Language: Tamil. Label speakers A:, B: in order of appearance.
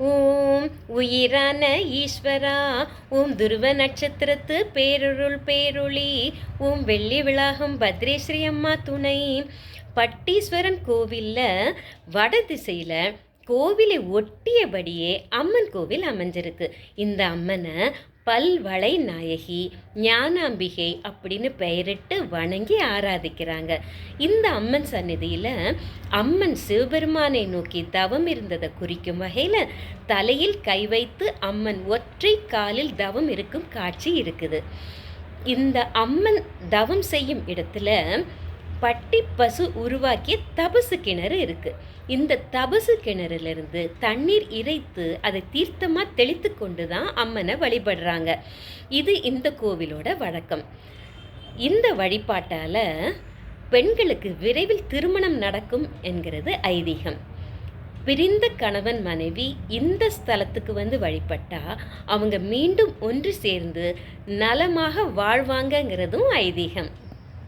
A: ஓம் உயிரான ஈஸ்வரா, ஓம் துருவ நட்சத்திரத்து பேருருள் பேரொளி, ஓம் வெள்ளி விளாகம் பத்ரேஸ்வரி அம்மா துணை. பட்டீஸ்வரன் கோவிலில் வட திசையில் கோவிலை ஒட்டியபடியே அம்மன் கோவில் அமைஞ்சிருக்கு. இந்த அம்மனை பல்வளை நாயகி, ஞானாம்பிகை அப்படின்னு பெயரிட்டு வணங்கி ஆராதிக்கிறாங்க. இந்த அம்மன் சந்நிதியில் அம்மன் சிவபெருமானை நோக்கி தவம் இருந்ததை குறிக்கும் வகையில் தலையில் கை வைத்து அம்மன் ஒற்றை காலில் தவம் இருக்கும் காட்சி இருக்குது. இந்த அம்மன் தவம் செய்யும் இடத்துல பட்டி பசு உருவாக்கிய தபசு கிணறு இருக்கு. இந்த தபசு கிணறுலேருந்து தண்ணீர் இறைத்து அதை தீர்த்தமாக தெளித்து கொண்டு தான் அம்மனை வழிபடுறாங்க. இது இந்த கோவிலோட வழக்கம். இந்த வழிபாட்டால் பெண்களுக்கு விரைவில் திருமணம் நடக்கும் என்கிறது ஐதீகம். பிரிந்த கணவன் மனைவி இந்த ஸ்தலத்துக்கு வந்து வழிபட்டா அவங்க மீண்டும் ஒன்று சேர்ந்து நலமாக வாழ்வாங்கங்கிறதும் ஐதீகம்.